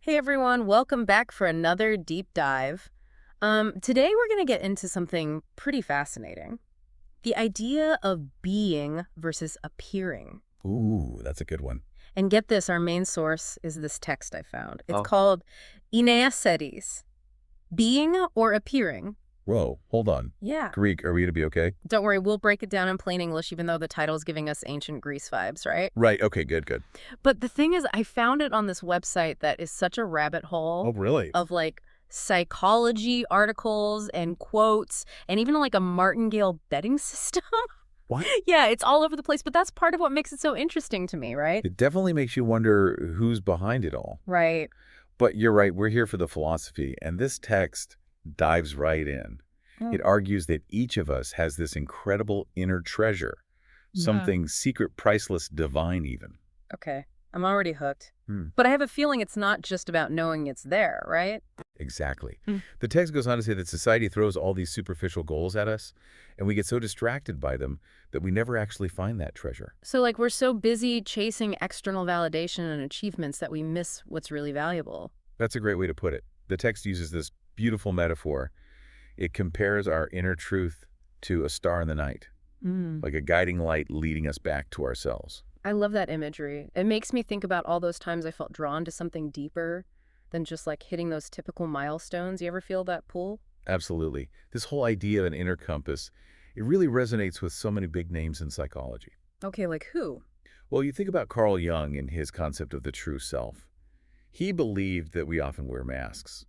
Hey everyone, welcome back for another deep dive. Today we're going to get into something pretty fascinating. The idea of being versus appearing. Ooh, that's a good one. And get this, our main source is this text I found. It's Oh. called ΑινείαυσΚέψεις, being or appearing. Whoa, hold on. Yeah. Greek, are we going to be okay? Don't worry, we'll break it down in plain English, even though the title is giving us ancient Greece vibes, right? Right, okay, good. But the thing is, I found it on this website that is such a rabbit hole. Oh, really? Of like psychology articles and quotes and even like a martingale betting system. What? Yeah, it's all over the place, but that's part of what makes it so interesting to me, right? It definitely makes you wonder who's behind it all. Right. But you're right, we're here for the philosophy, and this text dives right in. It argues that each of us has this incredible inner treasure, something secret, priceless, divine even. Okay, I'm already hooked. But I have a feeling it's not just about knowing it's there, right? Exactly. The text goes on to say that society throws all these superficial goals at us, and we get so distracted by them that we never actually find that treasure. So like we're so busy chasing external validation and achievements that we miss what's really valuable. That's a great way to put it. The text uses this beautiful metaphor. It compares our inner truth to a star in the night, like a guiding light leading us back to ourselves. I love that imagery. It makes me think about all those times I felt drawn to something deeper than just like hitting those typical milestones. You ever feel that pull? Absolutely. This whole idea of an inner compass, it really resonates with so many big names in psychology. Okay, like who? Well, you think about Carl Jung and his concept of the true self. He believed that we often wear masks,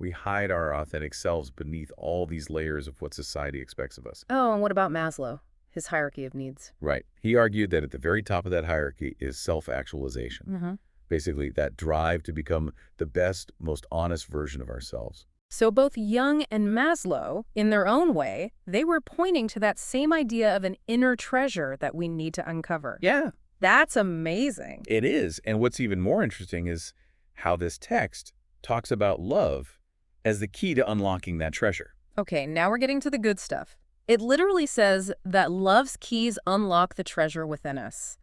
We hide our authentic selves beneath all these layers of what society expects of us. Oh, and what about Maslow? His hierarchy of needs. Right. He argued that at the very top of that hierarchy is self-actualization. Basically, that drive to become the best, most honest version of ourselves. So both Jung and Maslow, in their own way, they were pointing to that same idea of an inner treasure that we need to uncover. Yeah. That's amazing. It is. And what's even more interesting is how this text talks about love as the key to unlocking that treasure. Okay, now we're getting to the good stuff. It literally says that love's keys unlock the treasure within us.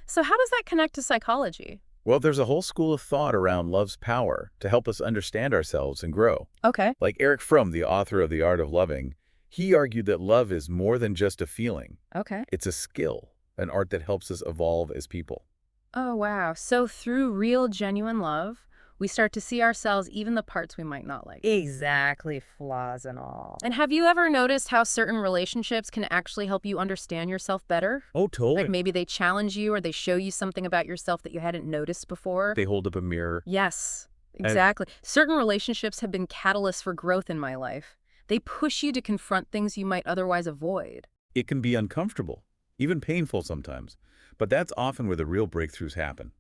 So how does that connect to psychology? Well, there's a whole school of thought around love's power to help us understand ourselves and grow. Okay. Like Eric Fromm, the author of The Art of Loving, he argued that love is more than just a feeling. Okay. It's a skill, an art that helps us evolve as people. Oh, wow. So through real, genuine love, we start to see ourselves, even the parts we might not like. Exactly, flaws and all. And have you ever noticed how certain relationships can actually help you understand yourself better? Oh, totally. Like maybe they challenge you or they show you something about yourself that you hadn't noticed before? They hold up a mirror. Yes, exactly. Certain relationships have been catalysts for growth in my life. They push you to confront things you might otherwise avoid. It can be uncomfortable, even painful sometimes, but that's often where the real breakthroughs happen.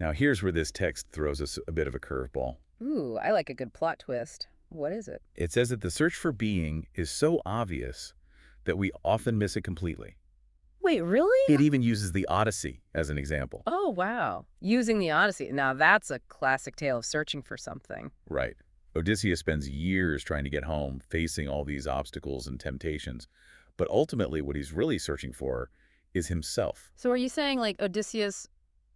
Now, here's where this text throws us a bit of a curveball. Ooh, I like a good plot twist. What is it? It says that the search for being is so obvious that we often miss it completely. Wait, really? It even uses the Odyssey as an example. Oh, wow. Using the Odyssey. Now, that's a classic tale of searching for something. Right. Odysseus spends years trying to get home, facing all these obstacles and temptations. But ultimately, what he's really searching for is himself. So are you saying, like, Odysseus,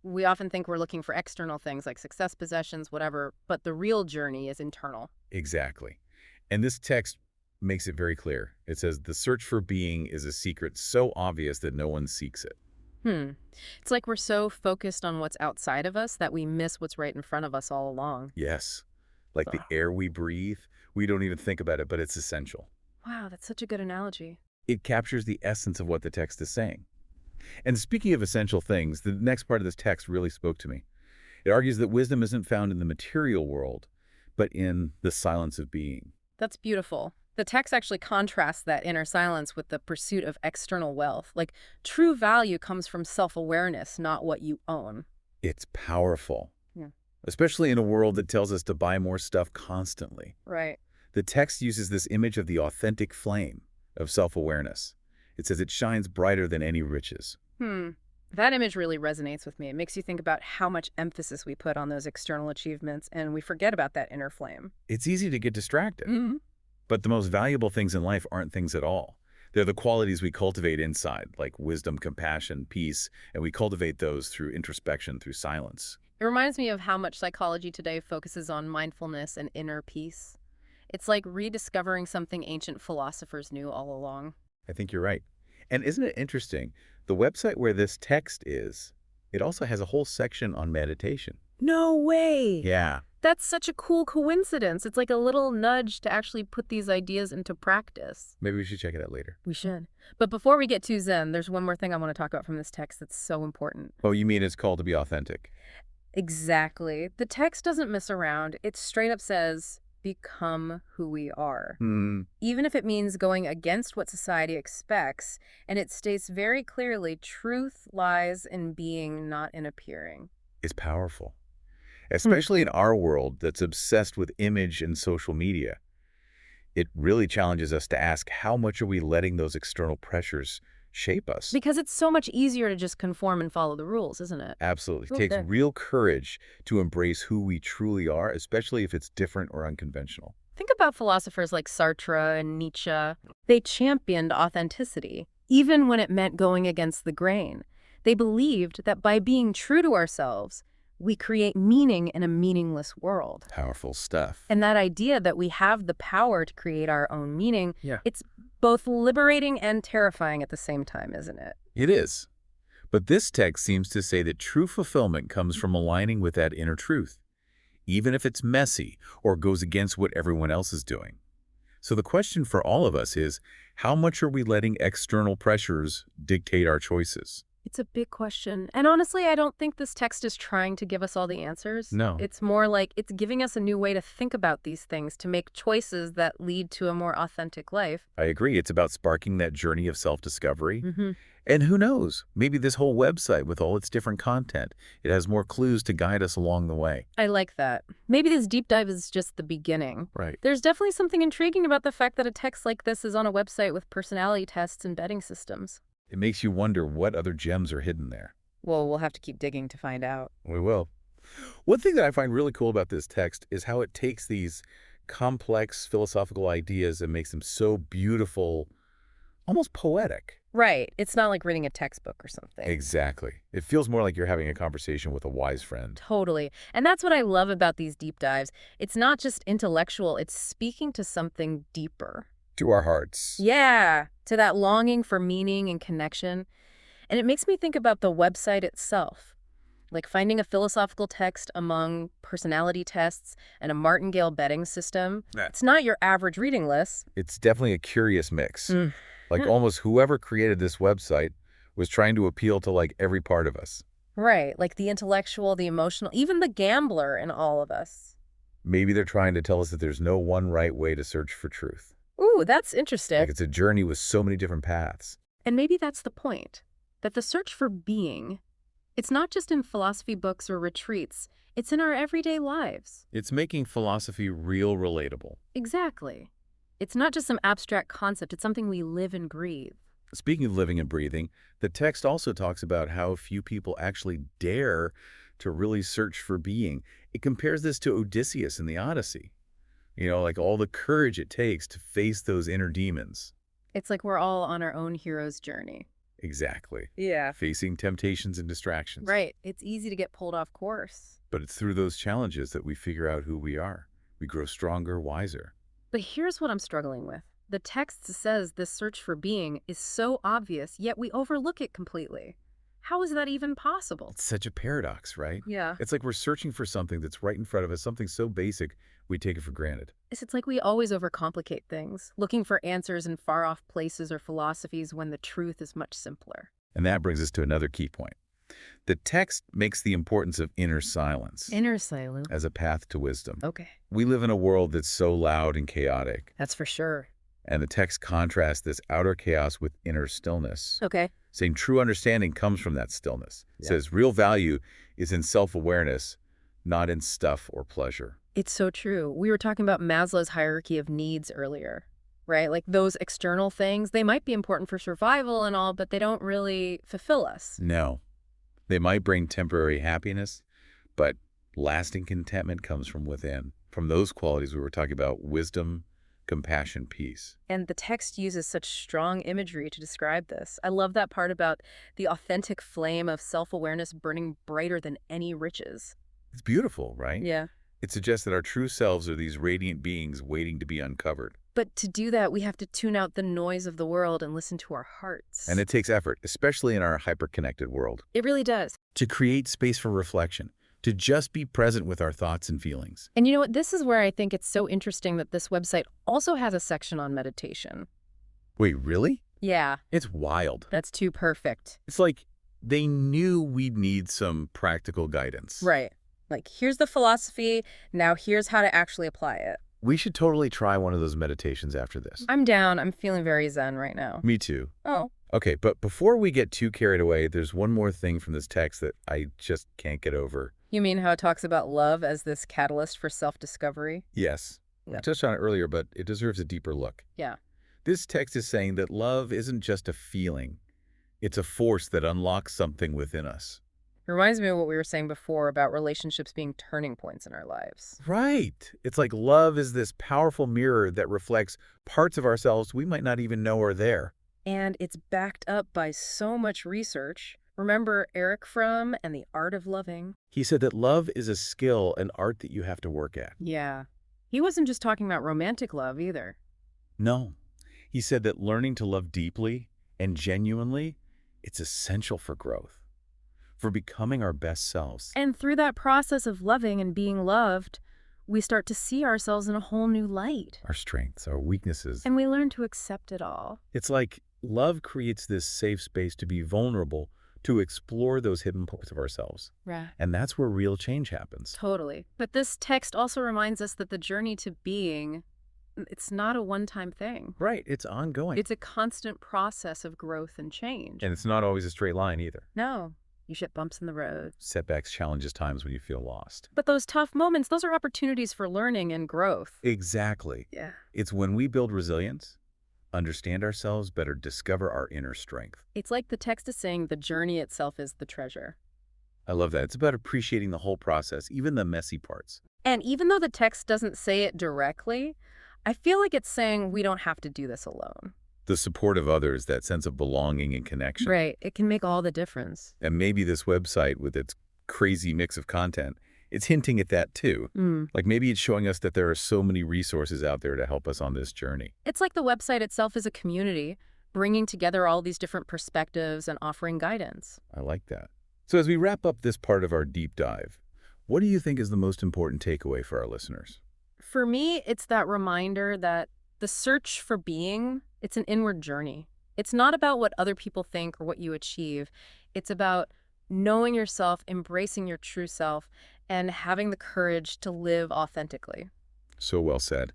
we often think we're looking for external things like success, possessions, whatever, but the real journey is internal? Exactly. And this text makes it very clear. It says the search for being is a secret so obvious that no one seeks it. It's like we're so focused on what's outside of us that we miss what's right in front of us all along. Yes. Like the air we breathe, we don't even think about it, but it's essential. Wow, that's such a good analogy. It captures the essence of what the text is saying. And speaking of essential things, the next part of this text really spoke to me. It argues that wisdom isn't found in the material world, but in the silence of being. That's beautiful. The text actually contrasts that inner silence with the pursuit of external wealth. Like, true value comes from self-awareness, not what you own. It's powerful, Yeah. especially in a world that tells us to buy more stuff constantly. Right. The text uses this image of the authentic flame of self-awareness. It says it shines brighter than any riches. That image really resonates with me. It makes you think about how much emphasis we put on those external achievements, and we forget about that inner flame. It's easy to get distracted. But the most valuable things in life aren't things at all. They're the qualities we cultivate inside, like wisdom, compassion, peace, and we cultivate those through introspection, through silence. It reminds me of how much psychology today focuses on mindfulness and inner peace. It's like rediscovering something ancient philosophers knew all along. I think you're right. And isn't it interesting? The website where this text is, it also has a whole section on meditation. No way! Yeah. That's such a cool coincidence. It's like a little nudge to actually put these ideas into practice. Maybe we should check it out later. We should. But before we get too zen, there's one more thing I want to talk about from this text that's so important. Oh, you mean it's called to be authentic? Exactly. The text doesn't mess around. It straight up says, become who we are. Even if it means going against what society expects, and it states very clearly, truth lies in being, not in appearing. It's powerful. Especially in our world that's obsessed with image and social media. It really challenges us to ask, how much are we letting those external pressures shape us? Because it's so much easier to just conform and follow the rules, isn't it? Absolutely. It Okay. takes real courage to embrace who we truly are, especially if it's different or unconventional. Think about philosophers like Sartre and Nietzsche. They championed authenticity, even when it meant going against the grain. They believed that by being true to ourselves, we create meaning in a meaningless world. Powerful stuff. And that idea that we have the power to create our own meaning, Yeah. it's both liberating and terrifying at the same time, isn't it? It is. But this text seems to say that true fulfillment comes from aligning with that inner truth, even if it's messy or goes against what everyone else is doing. So the question for all of us is, how much are we letting external pressures dictate our choices? It's a big question. And honestly, I don't think this text is trying to give us all the answers. No. It's more like it's giving us a new way to think about these things, to make choices that lead to a more authentic life. I agree. It's about sparking that journey of self-discovery. Mm-hmm. And who knows, maybe this whole website with all its different content, it has more clues to guide us along the way. I like that. Maybe this deep dive is just the beginning. Right. There's definitely something intriguing about the fact that a text like this is on a website with personality tests and betting systems. It makes you wonder what other gems are hidden there. Well, we'll have to keep digging to find out. We will. One thing that I find really cool about this text is how it takes these complex philosophical ideas and makes them so beautiful, almost poetic. Right. It's not like reading a textbook or something. Exactly. It feels more like you're having a conversation with a wise friend. Totally. And that's what I love about these deep dives. It's not just intellectual, it's speaking to something deeper. To our hearts. Yeah, to that longing for meaning and connection. And it makes me think about the website itself. Like finding a philosophical text among personality tests and a martingale betting system. Yeah. It's not your average reading list. It's definitely a curious mix. Like almost whoever created this website was trying to appeal to like every part of us. Right, like the intellectual, the emotional, even the gambler in all of us. Maybe they're trying to tell us that there's no one right way to search for truth. Ooh, that's interesting. Like it's a journey with so many different paths. And maybe that's the point, that the search for being, it's not just in philosophy books or retreats, it's in our everyday lives. It's making philosophy real relatable. Exactly. It's not just some abstract concept, it's something we live and breathe. Speaking of living and breathing, the text also talks about how few people actually dare to really search for being. It compares this to Odysseus in the Odyssey. You know, like all the courage it takes to face those inner demons. It's like we're all on our own hero's journey. Exactly. Yeah. Facing temptations and distractions. Right. It's easy to get pulled off course. But it's through those challenges that we figure out who we are. We grow stronger, wiser. But here's what I'm struggling with. The text says this search for being is so obvious, yet we overlook it completely. How is that even possible? It's such a paradox, right? Yeah. It's like we're searching for something that's right in front of us, something so basic, we take it for granted. It's like we always overcomplicate things, looking for answers in far-off places or philosophies when the truth is much simpler. And that brings us to another key point. The text makes the importance of inner silence Inner silence. as a path to wisdom. Okay. We live in a world that's so loud and chaotic, That's for sure. and the text contrasts this outer chaos with inner stillness, Okay. saying true understanding comes from that stillness. It Yeah. says real value is in self-awareness, not in stuff or pleasure. It's so true. We were talking about Maslow's hierarchy of needs earlier, right? Like those external things, they might be important for survival and all, but they don't really fulfill us. No. They might bring temporary happiness, but lasting contentment comes from within. From those qualities we were talking about, wisdom, compassion, peace. And the text uses such strong imagery to describe this. I love that part about the authentic flame of self-awareness burning brighter than any riches. It's beautiful, right? Yeah. It suggests that our true selves are these radiant beings waiting to be uncovered. But to do that, we have to tune out the noise of the world and listen to our hearts. And it takes effort, especially in our hyper-connected world, It really does. to create space for reflection, to just be present with our thoughts and feelings. And you know what? This is where I think it's so interesting that this website also has a section on meditation. Wait, really? Yeah, It's wild. that's too perfect. It's like they knew we'd need some practical guidance. Right. Like, here's the philosophy, now here's how to actually apply it. We should totally try one of those meditations after this. I'm down. I'm feeling very zen right now. Me too. Oh. Okay, but before we get too carried away, there's one more thing from this text that I just can't get over. You mean how it talks about love as this catalyst for self-discovery? Yes, I Yep. touched on it earlier, but it deserves a deeper look. Yeah. This text is saying that love isn't just a feeling. It's a force that unlocks something within us. It reminds me of what we were saying before about relationships being turning points in our lives. Right. It's like love is this powerful mirror that reflects parts of ourselves we might not even know are there. And it's backed up by so much research. Remember Eric Fromm and The Art of Loving? He said that love is a skill, an art that you have to work at. Yeah. He wasn't just talking about romantic love either. No. He said that learning to love deeply and genuinely, it's essential for growth, for becoming our best selves. And through that process of loving and being loved, we start to see ourselves in a whole new light. Our strengths, our weaknesses. And we learn to accept it all. It's like love creates this safe space to be vulnerable, to explore those hidden parts of ourselves. Right. And that's where real change happens. Totally. But this text also reminds us that the journey to being, it's not a one-time thing. Right. It's ongoing. It's a constant process of growth and change. And it's not always a straight line either. No, you hit bumps in the road. Setbacks, challenges, times when you feel lost. But those tough moments, those are opportunities for learning and growth. Exactly. Yeah. It's when we build resilience, understand ourselves better, discover our inner strength. It's like the text is saying the journey itself is the treasure. I love that. It's about appreciating the whole process, even the messy parts. And even though the text doesn't say it directly, I feel like it's saying we don't have to do this alone. The support of others, that sense of belonging and connection. Right. It can make all the difference. And maybe this website with its crazy mix of content, it's hinting at that too. Like maybe it's showing us that there are so many resources out there to help us on this journey. It's like the website itself is a community, bringing together all these different perspectives and offering guidance. I like that. So as we wrap up this part of our deep dive, what do you think is the most important takeaway for our listeners? For me, it's that reminder that the search for being, it's an inward journey. It's not about what other people think or what you achieve. It's about knowing yourself, embracing your true self, and having the courage to live authentically. So well said.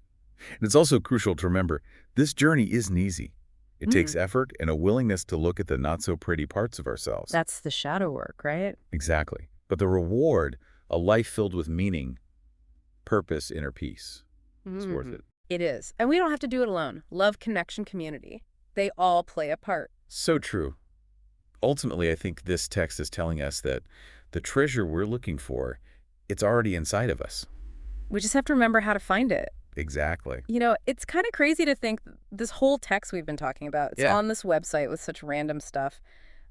And it's also crucial to remember, this journey isn't easy. It takes effort and a willingness to look at the not-so-pretty parts of ourselves. That's the shadow work, right? Exactly. But the reward, a life filled with meaning, purpose, inner peace, is worth it. It is. And we don't have to do it alone. Love, connection, community. They all play a part. So true. Ultimately, I think this text is telling us that the treasure we're looking for, it's already inside of us. We just have to remember how to find it. Exactly. You know, it's kind of crazy to think this whole text we've been talking about, it's on this website with such random stuff,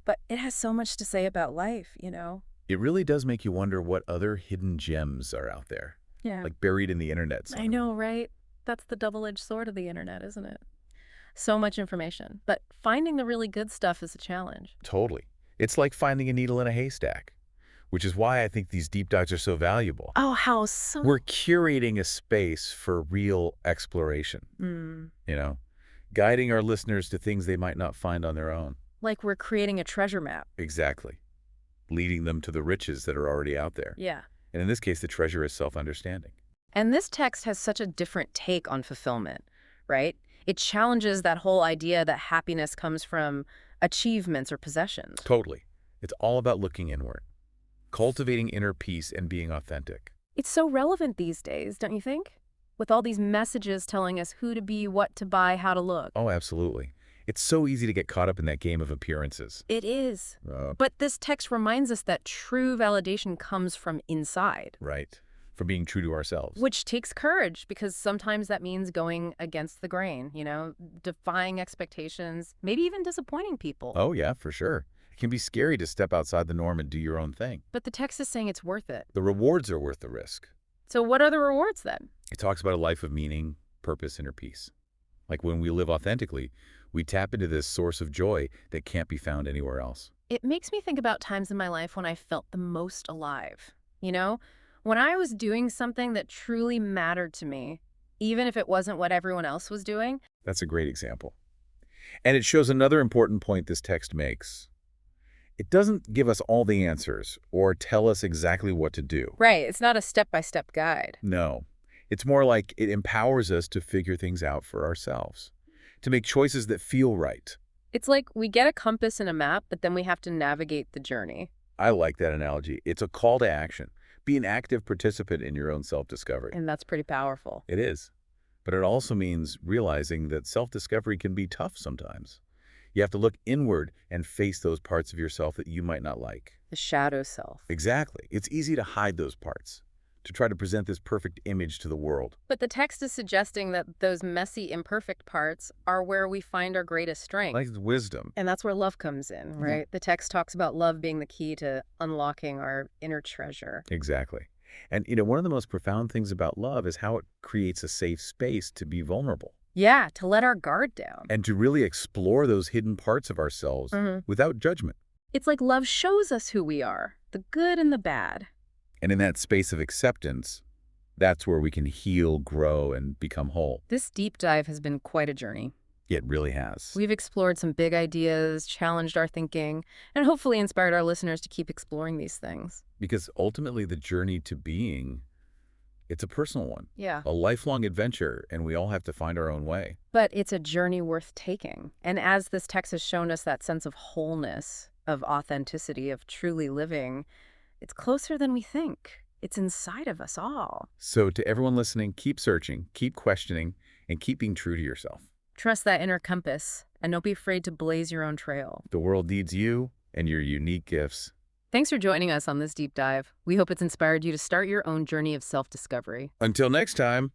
but it has so much to say about life, you know? It really does make you wonder what other hidden gems are out there, Yeah. like buried in the internet somewhere. I know, right? That's the double-edged sword of the internet, isn't it? So much information, but finding the really good stuff is a challenge. Totally. It's like finding a needle in a haystack, which is why I think these deep dives are so valuable. Oh, how so? We're curating a space for real exploration, you know, guiding our listeners to things they might not find on their own. Like we're creating a treasure map. Exactly. Leading them to the riches that are already out there. Yeah. And in this case, the treasure is self-understanding. And this text has such a different take on fulfillment, right? It challenges that whole idea that happiness comes from achievements or possessions. Totally. It's all about looking inward, cultivating inner peace and being authentic. It's so relevant these days, don't you think? With all these messages telling us who to be, what to buy, how to look. Oh, absolutely. It's so easy to get caught up in that game of appearances. It is. But this text reminds us that true validation comes from inside. Right. For being true to ourselves. Which takes courage, because sometimes that means going against the grain, you know, defying expectations, maybe even disappointing people. Oh, yeah, for sure. It can be scary to step outside the norm and do your own thing. But the text is saying it's worth it. The rewards are worth the risk. So what are the rewards then? It talks about a life of meaning, purpose, inner peace. Like when we live authentically, we tap into this source of joy that can't be found anywhere else. It makes me think about times in my life when I felt the most alive. You know, when I was doing something that truly mattered to me, even if it wasn't what everyone else was doing. That's a great example. And it shows another important point this text makes. It doesn't give us all the answers or tell us exactly what to do. Right. It's not a step-by-step guide. No. It's more like it empowers us to figure things out for ourselves, to make choices that feel right. It's like we get a compass and a map, but then we have to navigate the journey. I like that analogy. It's a call to action. Be an active participant in your own self-discovery. And that's pretty powerful. It is. But it also means realizing that self-discovery can be tough sometimes. You have to look inward and face those parts of yourself that you might not like. The shadow self. Exactly. It's easy to hide those parts, to try to present this perfect image to the world. But the text is suggesting that those messy, imperfect parts are where we find our greatest strength. Like wisdom. And that's where love comes in, right? The text talks about love being the key to unlocking our inner treasure. Exactly. And, one of the most profound things about love is how it creates a safe space to be vulnerable. Yeah, to let our guard down. And to really explore those hidden parts of ourselves without judgment. It's like love shows us who we are, the good and the bad. And in that space of acceptance, that's where we can heal, grow, and become whole. This deep dive has been quite a journey. It really has. We've explored some big ideas, challenged our thinking, and hopefully inspired our listeners to keep exploring these things. Because ultimately the journey to being, it's a personal one. Yeah. A lifelong adventure, and we all have to find our own way. But it's a journey worth taking. And as this text has shown us that sense of wholeness, of authenticity, of truly living, it's closer than we think. It's inside of us all. So to everyone listening, keep searching, keep questioning, and keep being true to yourself. Trust that inner compass, and don't be afraid to blaze your own trail. The world needs you and your unique gifts. Thanks for joining us on this deep dive. We hope it's inspired you to start your own journey of self-discovery. Until next time.